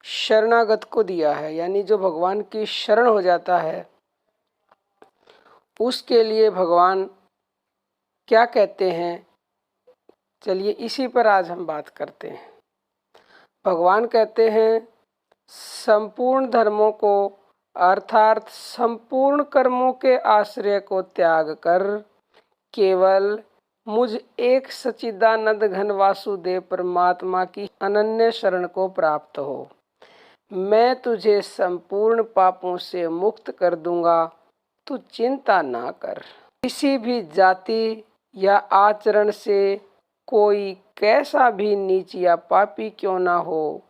शरणागत को दिया है, यानी जो भगवान की शरण हो जाता है उसके लिए भगवान क्या कहते हैं। चलिए इसी पर आज हम बात करते हैं। भगवान कहते हैं संपूर्ण धर्मों को अर्थात संपूर्ण कर्मों के आश्रय को त्याग कर केवल मुझ एक सच्चिदानंद घन वासुदेव परमात्मा की अनन्य शरण को प्राप्त हो। मैं तुझे संपूर्ण पापों से मुक्त कर दूंगा, तू चिंता ना कर। किसी भी जाति या आचरण से कोई कैसा भी नीच या पापी क्यों ना हो,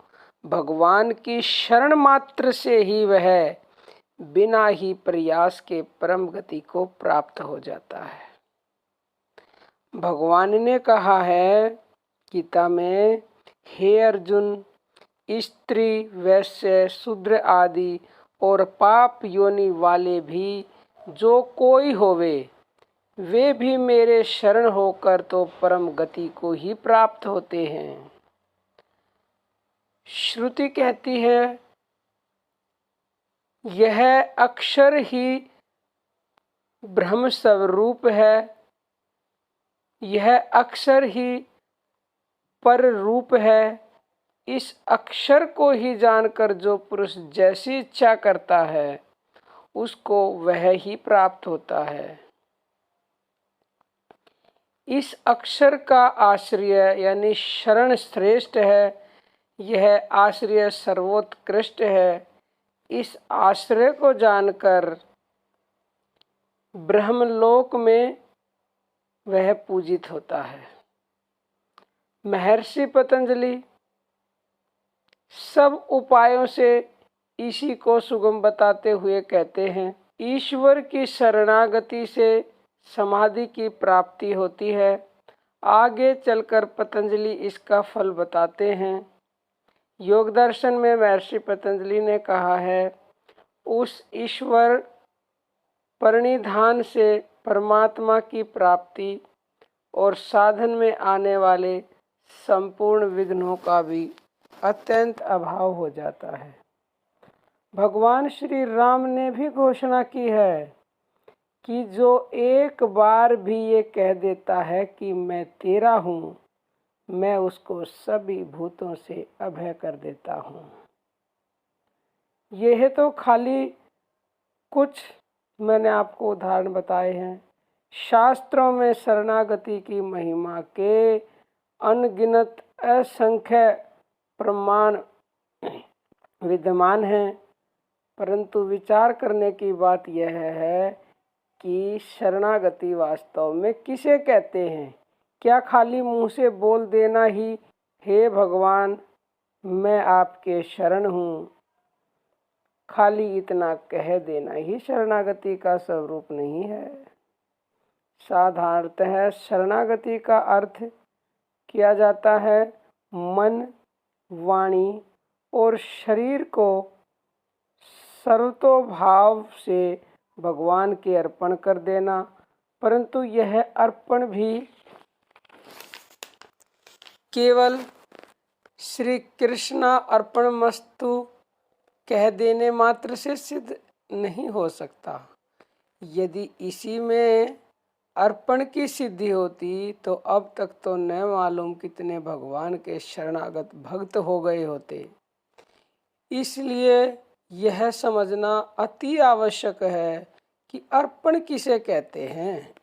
भगवान की शरण मात्र से ही वह बिना ही प्रयास के परम गति को प्राप्त हो जाता है। भगवान ने कहा है गीता में, हे अर्जुन, स्त्री वैश्य शूद्र आदि और पाप योनि वाले भी जो कोई होवे, वे भी मेरे शरण होकर तो परम गति को ही प्राप्त होते हैं। श्रुति कहती है यह अक्षर ही ब्रह्म स्वरूप है, यह अक्षर ही पर रूप है। इस अक्षर को ही जानकर जो पुरुष जैसी इच्छा करता है उसको वह ही प्राप्त होता है। इस अक्षर का आश्रय यानी शरण श्रेष्ठ है, यह आश्रय सर्वोत्कृष्ट है। इस आश्रय को जानकर ब्रह्मलोक में वह पूजित होता है। महर्षि पतंजलि सब उपायों से इसी को सुगम बताते हुए कहते हैं, ईश्वर की शरणागति से समाधि की प्राप्ति होती है। आगे चलकर पतंजलि इसका फल बताते हैं। योग दर्शन में महर्षि पतंजलि ने कहा है, उस ईश्वर परिनिधान से परमात्मा की प्राप्ति और साधन में आने वाले संपूर्ण विघ्नों का भी अत्यंत अभाव हो जाता है। भगवान श्री राम ने भी घोषणा की है कि जो एक बार भी ये कह देता है कि मैं तेरा हूँ, मैं उसको सभी भूतों से अभय कर देता हूँ। यह तो खाली कुछ मैंने आपको उदाहरण बताए हैं। शास्त्रों में शरणागति की महिमा के अनगिनत असंख्य प्रमाण विद्यमान हैं, परंतु विचार करने की बात यह है कि शरणागति वास्तव में किसे कहते हैं। क्या खाली मुंह से बोल देना ही हे भगवान मैं आपके शरण हूँ, खाली इतना कह देना ही शरणागति का स्वरूप नहीं है। साधारणतः शरणागति का अर्थ किया जाता है मन, वाणी और शरीर को सर्वतोभाव से भगवान के अर्पण कर देना। परंतु यह अर्पण भी केवल श्री कृष्ण अर्पणमस्तु कह देने मात्र से सिद्ध नहीं हो सकता। यदि इसी में अर्पण की सिद्धि होती तो अब तक तो न मालूम कितने भगवान के शरणागत भक्त हो गए होते। इसलिए यह समझना अति आवश्यक है कि अर्पण किसे कहते हैं।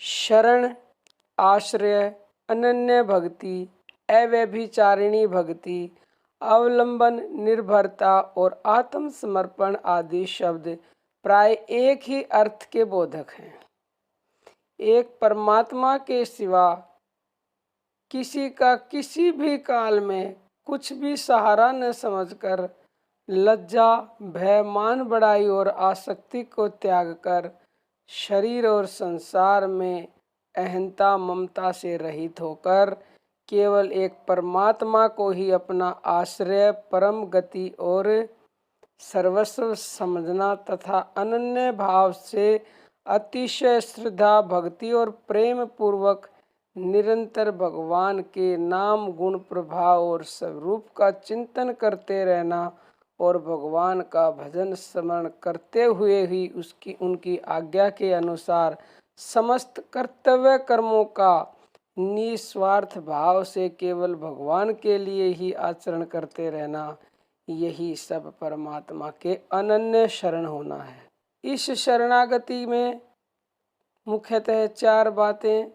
शरण, आश्रय, अनन्य भक्ति, अव्यभिचारिणी भक्ति, अवलंबन, निर्भरता और आत्मसमर्पण आदि शब्द प्राय एक ही अर्थ के बोधक हैं। एक परमात्मा के सिवा किसी का किसी भी काल में कुछ भी सहारा न समझकर लज्जा, भय, मान बढ़ाई और आसक्ति को त्याग कर शरीर और संसार में अहंता ममता से रहित होकर केवल एक परमात्मा को ही अपना आश्रय, परम गति और सर्वस्व समझना तथा अनन्य भाव से अतिशय श्रद्धा, भक्ति और प्रेम पूर्वक निरंतर भगवान के नाम गुण प्रभाव और स्वरूप का चिंतन करते रहना और भगवान का भजन स्मरण करते हुए ही उनकी आज्ञा के अनुसार समस्त कर्तव्य कर्मों का निस्वार्थ भाव से केवल भगवान के लिए ही आचरण करते रहना, यही सब परमात्मा के अनन्य शरण होना है। इस शरणागति में मुख्यतः 4 बातें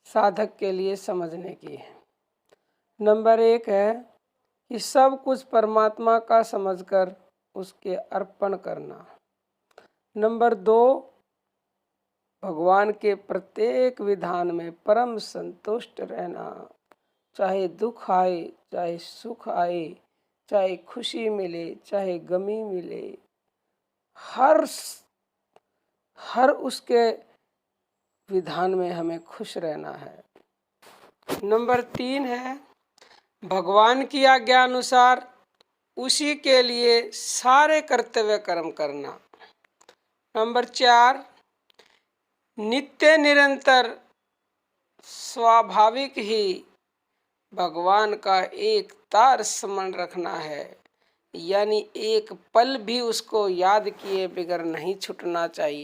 साधक के लिए समझने की है। नंबर 1 है कि सब कुछ परमात्मा का समझकर उसके अर्पण करना। नंबर 2, भगवान के प्रत्येक विधान में परम संतुष्ट रहना, चाहे दुख आए, चाहे सुख आए, चाहे खुशी मिले, चाहे गमी मिले, हर उसके विधान में हमें खुश रहना है। नंबर 3 है भगवान की आज्ञा अनुसार उसी के लिए सारे कर्तव्य कर्म करना। नंबर 4, नित्य निरंतर स्वाभाविक ही भगवान का एक तार स्मरण रखना है, यानी एक पल भी उसको याद किए बगैर नहीं छूटना चाहिए।